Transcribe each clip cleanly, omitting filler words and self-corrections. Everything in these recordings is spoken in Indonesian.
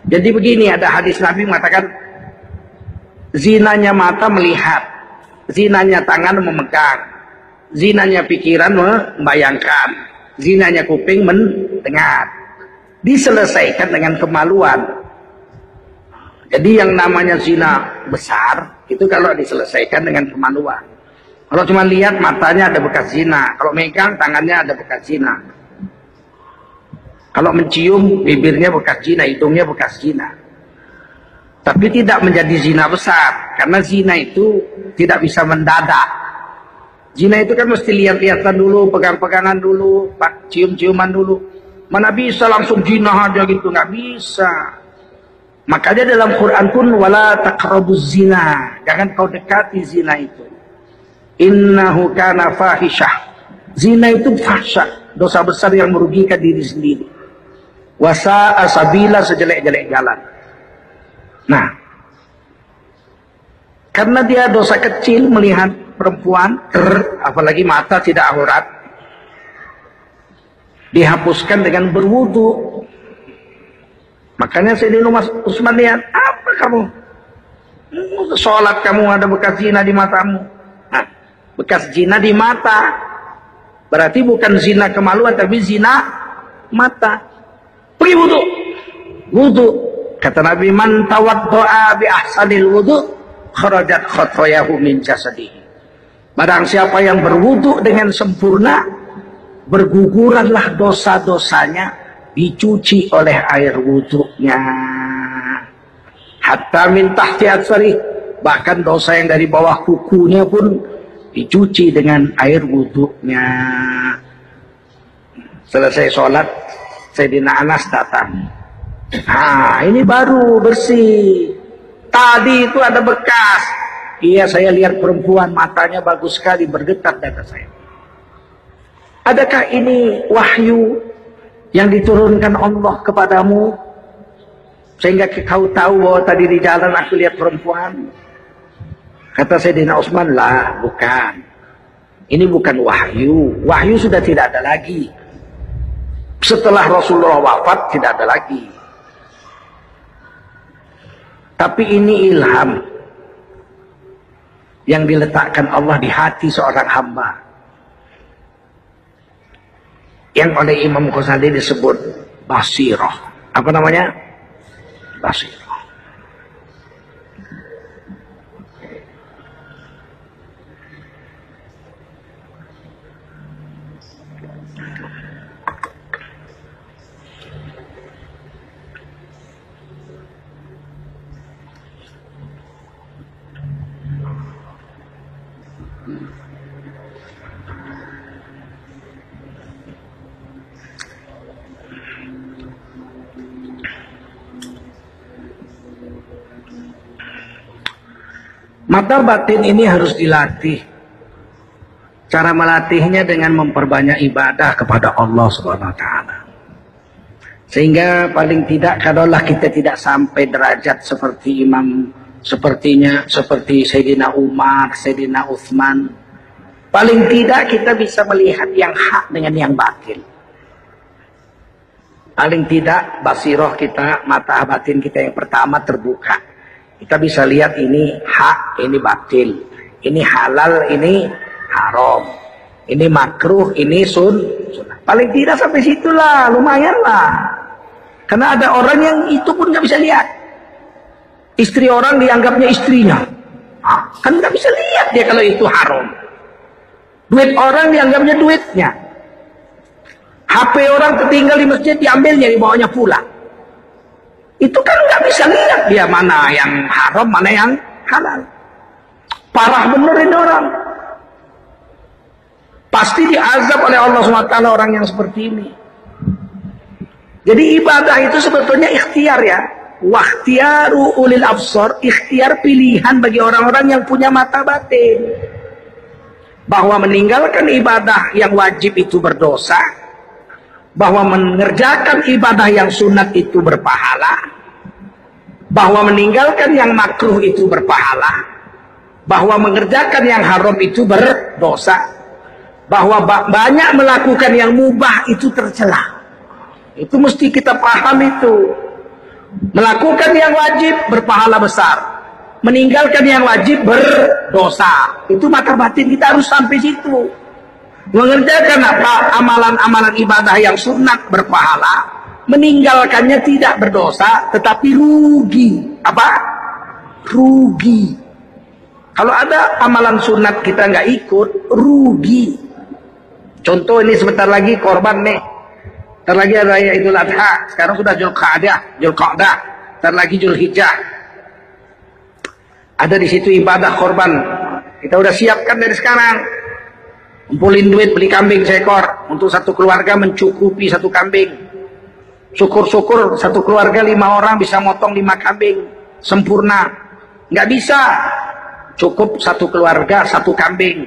Jadi begini, ada hadis Nabi mengatakan, zinanya mata melihat, zinanya tangan memegang, zinanya pikiran membayangkan, zinanya kuping mendengar. Diselesaikan dengan kemaluan. Jadi yang namanya zina besar itu kalau diselesaikan dengan kemaluan. Kalau cuma lihat matanya ada bekas zina, kalau megang tangannya ada bekas zina. Kalau mencium bibirnya bekas zina, hidungnya bekas zina. Tapi tidak menjadi zina besar, karena zina itu tidak bisa mendadak. Zina itu kan mesti lihat-lihatan dulu, pegang-pegangan dulu, cium-ciuman dulu. Mana bisa langsung zina aja gitu, nggak bisa. Makanya dalam Quran pun wala taqrabuz zina, jangan kau dekati zina itu. Innahu kana fahisyah. Zina itu fahsyah, dosa besar yang merugikan diri sendiri. Wasa'a sabila, sejelek-jelek jalan. Nah, karena dia dosa kecil melihat perempuan, apalagi mata tidak aurat, dihapuskan dengan berwudu. Makanya Sayyidina Utsman lihat, apa kamu? Sholat kamu ada bekas zina di matamu. Nah, bekas zina di mata berarti bukan zina kemaluan, tapi zina mata. Pergi wudu. Wudu. Kata Nabi, man tawaddo'a bi ahsanil wudu kharajat khotoyahu min jasadihi. Barang siapa yang berwudu dengan sempurna, berguguranlah dosa-dosanya, dicuci oleh air wudunya. Hatta min tahti atsari, bahkan dosa yang dari bawah kukunya pun dicuci dengan air wudunya. Selesai sholat, Sayyidina Anas datang. Nah, ini baru bersih. Tadi itu ada bekas. Iya, saya lihat perempuan matanya bagus sekali, bergetar dada saya. Adakah ini wahyu yang diturunkan Allah kepadamu sehingga kau tahu bahwa tadi di jalan aku lihat perempuan? Kata Sayyidina Utsman, lah, bukan. Ini bukan wahyu. Wahyu sudah tidak ada lagi. Setelah Rasulullah wafat tidak ada lagi. Tapi ini ilham yang diletakkan Allah di hati seorang hamba, yang oleh Imam Ghazali disebut basirah. Apa namanya? Basirah. Mata batin ini harus dilatih. Cara melatihnya dengan memperbanyak ibadah kepada Allah Subhanahu wa taala. Sehingga paling tidak kalaulah kita tidak sampai derajat seperti seperti Sayyidina Umar, Sayyidina Utsman, paling tidak kita bisa melihat yang hak dengan yang batil. Paling tidak basiroh kita, mata batin kita yang pertama terbuka. Kita bisa lihat ini hak, ini batil, ini halal, ini haram, ini makruh, ini sunnah. Paling tidak sampai situlah, lumayan lah. Karena ada orang yang itu pun nggak bisa lihat. Istri orang dianggapnya istrinya, kan nggak bisa lihat dia kalau itu haram. Duit orang dianggapnya duitnya. HP orang ketinggal di masjid diambilnya, dibawanya pulang. Itu kan nggak bisa lihat dia mana yang haram, mana yang halal. Parah bener ini orang. Pasti diazab oleh Allah SWT orang yang seperti ini. Jadi ibadah itu sebetulnya ikhtiar ya. Wakhtiaru ulil absar, ikhtiar pilihan bagi orang-orang yang punya mata batin. Bahwa meninggalkan ibadah yang wajib itu berdosa. Bahwa mengerjakan ibadah yang sunat itu berpahala. Bahwa meninggalkan yang makruh itu berpahala. Bahwa mengerjakan yang haram itu berdosa. Bahwa banyak melakukan yang mubah itu tercela. Itu mesti kita paham itu. Melakukan yang wajib berpahala besar, meninggalkan yang wajib berdosa. Itu mata batin kita harus sampai situ. Mengerjakan apa amalan-amalan ibadah yang sunat berpahala, meninggalkannya tidak berdosa, tetapi rugi. Apa? Rugi. Kalau ada amalan sunat kita nggak ikut, rugi. Contoh ini sebentar lagi korban nih. Ntar lagi ada raya Idul Adha. Sekarang sudah Zulqa'dah. Ntar lagi Zulhijjah. Ada di situ ibadah korban. Kita udah siapkan dari sekarang. Kumpulin duit beli kambing seekor untuk satu keluarga mencukupi satu kambing. Syukur-syukur satu keluarga 5 orang bisa motong 5 kambing sempurna. Nggak bisa. Cukup satu keluarga satu kambing.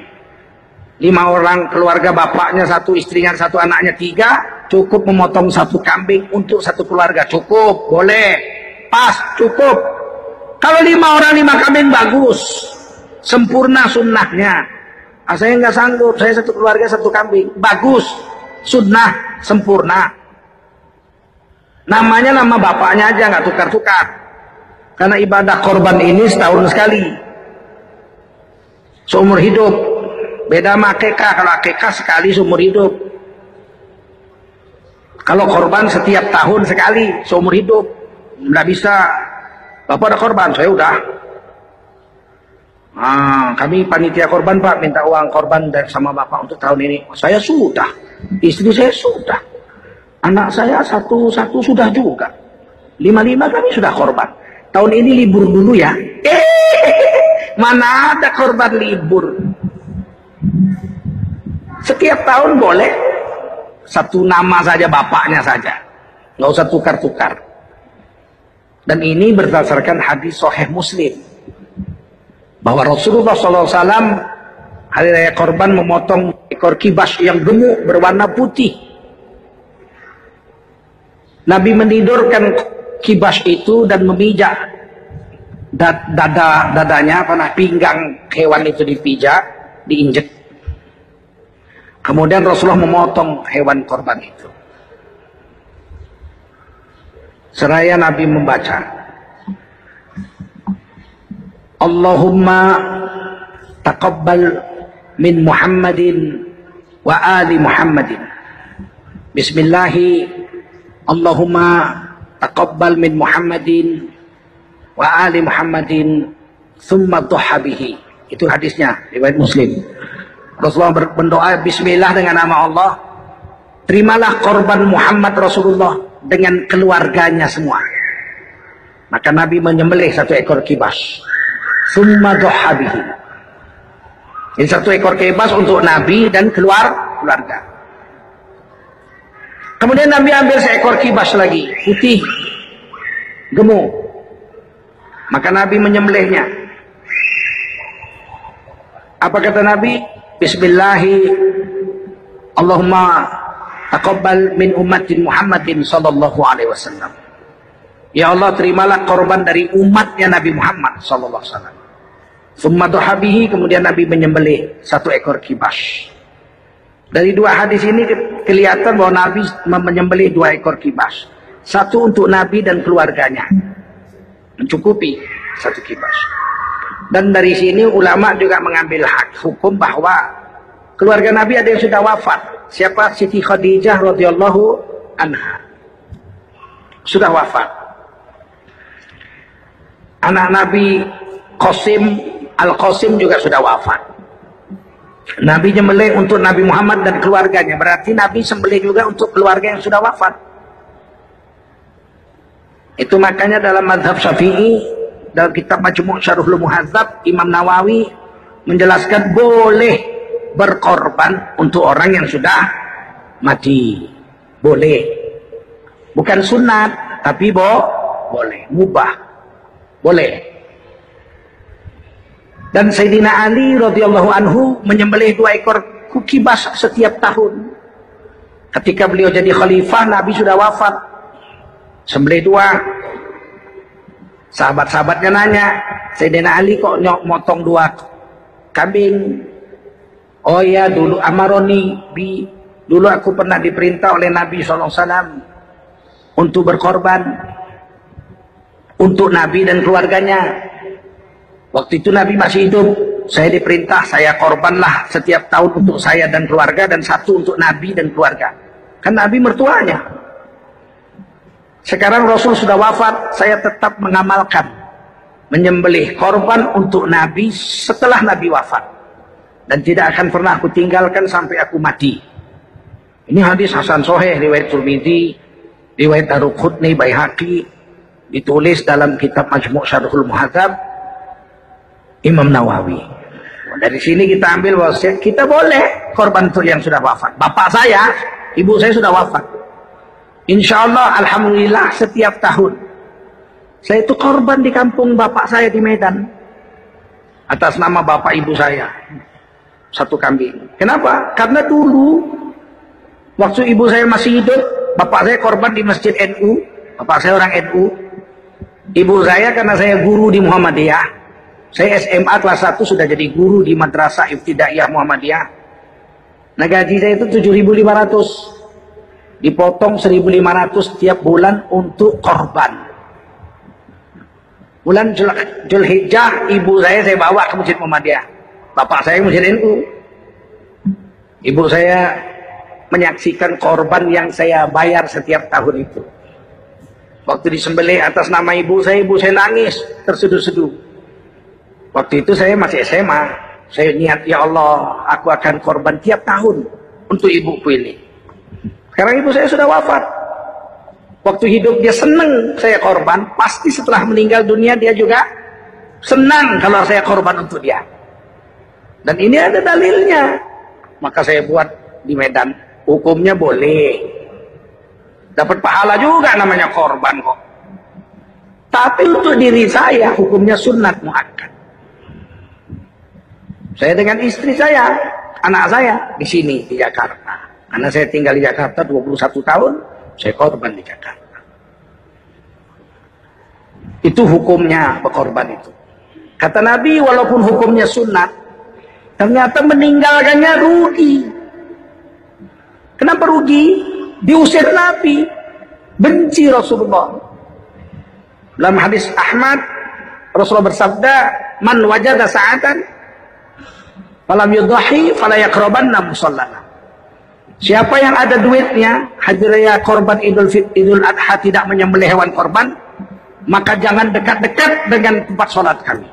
5 orang keluarga, bapaknya 1, istrinya 1, anaknya 3, cukup memotong satu kambing untuk satu keluarga. Cukup, boleh, pas, cukup. Kalau 5 orang 5 kambing bagus, sempurna sunnahnya. Saya nggak sanggup, saya satu keluarga 1 kambing, bagus, sunnah, sempurna. Namanya nama bapaknya aja, nggak tukar-tukar. Karena ibadah korban ini setahun sekali, seumur hidup. Beda sama akikah. Kalau akikah sekali seumur hidup. Kalau korban setiap tahun sekali seumur hidup. Nggak bisa. Bapak ada korban, saya udah. Kami panitia korban Pak, minta uang korban sama Bapak untuk tahun ini. Saya sudah. Istri saya sudah. Anak saya satu sudah juga. 5 kami sudah korban. Tahun ini libur dulu ya. Mana ada korban libur. Setiap tahun boleh, satu nama saja, bapaknya saja, nggak usah tukar-tukar. Dan ini berdasarkan hadis Sahih Muslim bahwa Rasulullah SAW hari raya korban memotong ekor kibas yang gemuk berwarna putih. Nabi menidurkan kibas itu dan memijak dadanya, pinggang hewan itu dipijak, diinjek. Kemudian Rasulullah memotong hewan korban itu. Seraya Nabi membaca, Allahumma taqabbal min Muhammadin wa ali Muhammadin. Bismillahi, Allahumma taqabbal min Muhammadin wa ali Muhammadin thumma duha bihi. Itu hadisnya, riwayat Muslim. Rasulullah berdoa bismillah dengan nama Allah, terimalah korban Muhammad Rasulullah dengan keluarganya semua. Maka Nabi menyembelih 1 ekor kibas. Summa duha bihi. Ini 1 ekor kibas untuk Nabi dan keluarga. Kemudian Nabi ambil 1 ekor kibas lagi, putih, gemuk. Maka Nabi menyembelihnya. Apa kata Nabi? Bismillahi, Allahumma taqabbal min ummatin Muhammadin sallallahu alaihi wasallam. Ya Allah, terimalah korban dari umatnya Nabi Muhammad sallallahu alaihi wasallam. Summa duha bihi, kemudian Nabi menyembelih 1 ekor kibas. Dari 2 hadis ini kelihatan bahwa Nabi menyembelih 2 ekor kibas. 1 untuk Nabi dan keluarganya, mencukupi 1 kibas. Dan dari sini ulama juga mengambil hukum bahwa keluarga Nabi ada yang sudah wafat. Siapa? Siti Khadijah radhiyallahu anha. Sudah wafat. Anak Nabi Al-Qasim juga sudah wafat. Nabi nyembelih untuk Nabi Muhammad dan keluarganya. Berarti Nabi sembelih juga untuk keluarga yang sudah wafat. Itu makanya dalam mazhab Syafi'i, dalam kitab Majmu' Syarhul Muhadzab, Imam Nawawi menjelaskan boleh berkorban untuk orang yang sudah mati. Boleh. Bukan sunat, tapi boleh. Mubah. Boleh. Dan Sayyidina Ali radhiyallahu anhu menyembelih 2 ekor kibas setiap tahun. Ketika beliau jadi khalifah, Nabi sudah wafat. Sembelih 2. Sahabat-sahabatnya nanya, Sayyidina Ali kok motong 2 kambing? Oh ya, dulu amaroni bi, dulu aku pernah diperintah oleh Nabi SAW untuk berkorban. untuk Nabi dan keluarganya. Waktu itu Nabi masih hidup, saya diperintah, saya korbanlah setiap tahun untuk saya dan keluarga, dan satu untuk Nabi dan keluarga. Kan Nabi mertuanya. Sekarang Rasul sudah wafat, saya tetap mengamalkan menyembelih korban untuk Nabi setelah Nabi wafat, dan tidak akan pernah aku tinggalkan sampai aku mati. Ini hadis Hasan Sahih riwayat Tirmidzi, riwayat Daruqutni, Baihaqi, ditulis dalam kitab Majmu' Syarhul Muhadzab Imam Nawawi. Dari sini kita ambil bahwa kita boleh korban untuk yang sudah wafat. Bapak saya, ibu saya sudah wafat. Insya Allah, alhamdulillah, setiap tahun saya itu korban di kampung bapak saya di Medan atas nama bapak ibu saya, satu kambing. Kenapa? Karena dulu waktu ibu saya masih hidup, bapak saya korban di Masjid NU. Bapak saya orang NU. Ibu saya karena saya guru di Muhammadiyah, saya SMA kelas 1 sudah jadi guru di Madrasah Ibtidaiyah Muhammadiyah. Nah, gaji saya itu 7.500. Dipotong 1.500 tiap bulan untuk korban. Bulan Zulhijjah, ibu saya bawa ke Masjid Muhammadiyah. Bapak saya Masjid NU. Ibu saya menyaksikan korban yang saya bayar setiap tahun itu. Waktu disembelih atas nama ibu saya nangis, terseduh-seduh. Waktu itu saya masih SMA, saya niat, ya Allah, aku akan korban tiap tahun untuk ibuku ini. Sekarang ibu saya sudah wafat. Waktu hidup dia senang saya korban, pasti setelah meninggal dunia dia juga senang kalau saya korban untuk dia. Dan ini ada dalilnya. Maka saya buat di Medan, hukumnya boleh. Dapat pahala juga namanya korban kok. Tapi untuk diri saya, hukumnya sunat muakkad. Saya dengan istri saya, anak saya di sini di Jakarta. Karena saya tinggal di Jakarta 21 tahun, saya korban di Jakarta. Itu hukumnya berkorban itu. Kata Nabi, walaupun hukumnya sunat, ternyata meninggalkannya rugi. Kenapa rugi? Diusir Nabi, benci Rasulullah. Dalam hadis Ahmad, Rasulullah bersabda, man wajada sa'atan falam yudhahi fala yaqrabanna musallana. Siapa yang ada duitnya, hari raya korban Idul Adha tidak menyembelih hewan korban, maka jangan dekat-dekat dengan tempat sholat kami.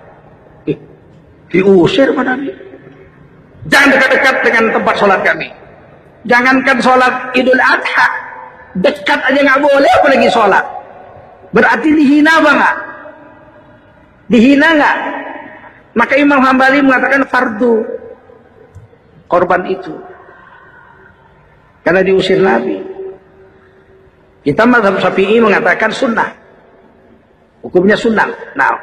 Diusir pada Nabi. Jangan dekat-dekat dengan tempat sholat kami. Jangankan sholat Idul Adha, dekat aja nggak boleh, apalagi sholat. Berarti dihina apa nggak? Dihina nggak? Maka Imam Hambali mengatakan fardu korban itu, karena diusir Nabi. Kita mazhab Syafi'i mengatakan sunnah, hukumnya sunnah. Nah,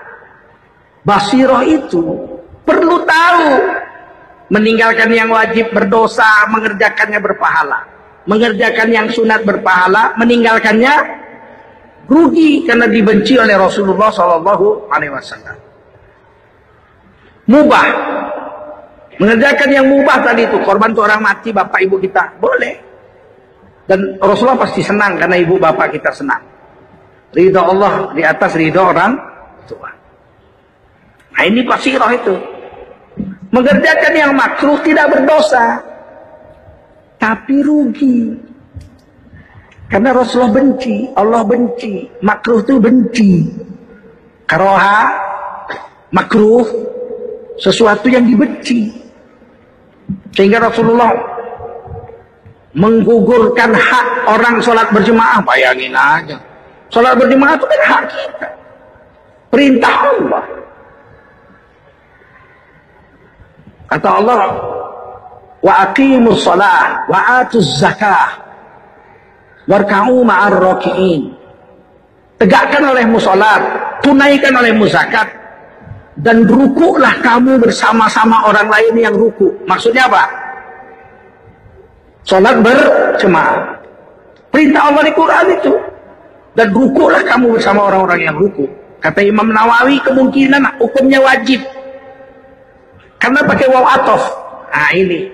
basirah itu perlu tahu, meninggalkan yang wajib berdosa, mengerjakannya berpahala, mengerjakan yang sunat berpahala, meninggalkannya rugi karena dibenci oleh Rasulullah SAW. Mubah, mengerjakan yang mubah tadi itu, korban untuk orang mati, bapak ibu kita, boleh. Dan Rasulullah pasti senang karena ibu bapak kita senang. Ridha Allah di atas ridha orang tua. Nah, ini basirah itu. Mengerjakan yang makruh tidak berdosa, tapi rugi. Karena Rasulullah benci, Allah benci, makruh itu benci. Karoha, makruh, sesuatu yang dibenci. Sehingga Rasulullah menggugurkan hak orang sholat berjemaah. Bayangin aja, sholat berjemaah itu kan hak kita, perintah Allah. Kata Allah, wa aqimus shalah wa atuz zakah warka'u ma'ar raki'in. Tegakkan olehmu salat, tunaikan olehmu zakat, dan rukuklah kamu bersama-sama orang lain yang ruku. Maksudnya apa? Salat berjemaah. Perintah Allah di Quran itu. Dan rukuklah kamu bersama orang-orang yang ruku. Kata Imam Nawawi, kemungkinan hukumnya wajib. Karena pakai waw atof. Nah ini.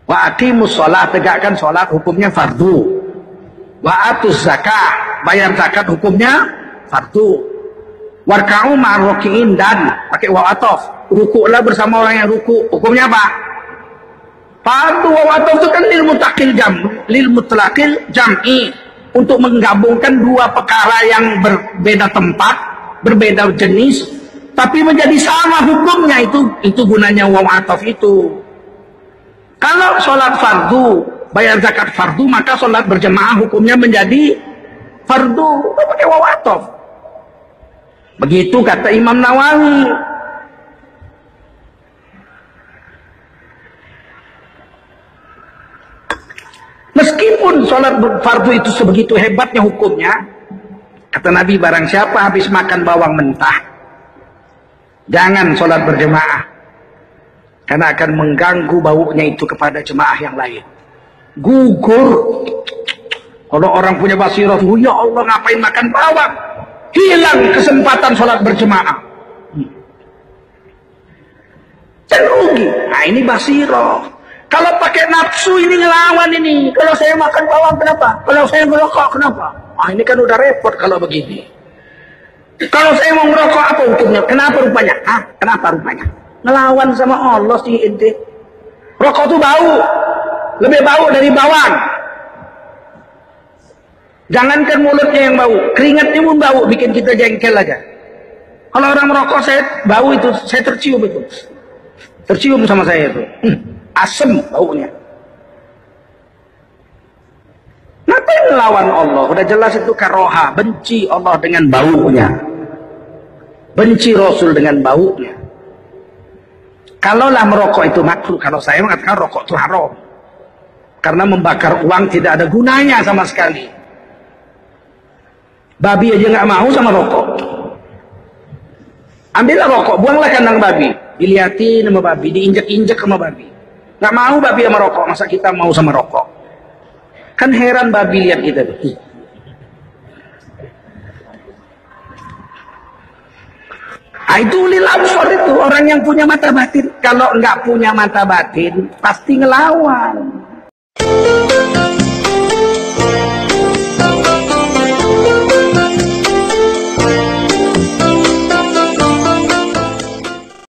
Wa aqimus shalah, tegakkan salat, hukumnya fardu. Wa atuz zakah, bayar zakat, hukumnya fardu. Warka'u ma'ar-raki'in, dan pakai waw atof, rukuklah bersama orang yang ruku. Hukumnya apa? Fardu. Waw atof itu kan lil mutlaqil jam'i, untuk menggabungkan dua perkara yang berbeda tempat, berbeda jenis, tapi menjadi sama hukumnya. Itu gunanya waw atof itu. Kalau sholat fardu, bayar zakat fardu, maka sholat berjamaah hukumnya menjadi fardu. Pakai waw atof. Begitu kata Imam Nawawi. Meskipun sholat fardu itu sebegitu hebatnya hukumnya, kata Nabi, barang siapa habis makan bawang mentah, jangan sholat berjemaah, karena akan mengganggu baunya itu kepada jemaah yang lain. Gugur. Kalau orang punya basirah, ya Allah, ngapain makan bawang? Hilang kesempatan sholat berjemaah. Dan rugi. Nah, ini basirah. Kalau pakai nafsu ini ngelawan ini. Kalau saya makan bawang kenapa? Kalau saya merokok kenapa? Ah, ini kan udah repot kalau begini. Kalau saya mau merokok apa hukumnya? Kenapa rupanya? Ah, kenapa rupanya? Ngelawan sama Allah sih ente. Rokok tuh bau. Lebih bau dari bawang. Jangankan mulutnya yang bau, keringatnya pun bau, bikin kita jengkel aja. Kalau orang merokok, saya bau itu, saya tercium itu. Tercium sama saya itu. Asem baunya. Ngapain melawan Allah? Udah jelas itu karoha, benci Allah dengan baunya. Benci Rasul dengan baunya. Kalaulah merokok itu makruh, kalau saya mengatakan rokok itu haram. Karena membakar uang tidak ada gunanya sama sekali. Babi aja nggak mau sama rokok. Ambillah rokok, buanglah kandang babi. Dilihatin sama babi, diinjek-injek sama babi. Nggak mau babi sama rokok, masa kita mau sama rokok? Kan heran babi lihat kita tuh. Itu ulil absar, itu orang yang punya mata batin. Kalau nggak punya mata batin, pasti ngelawan.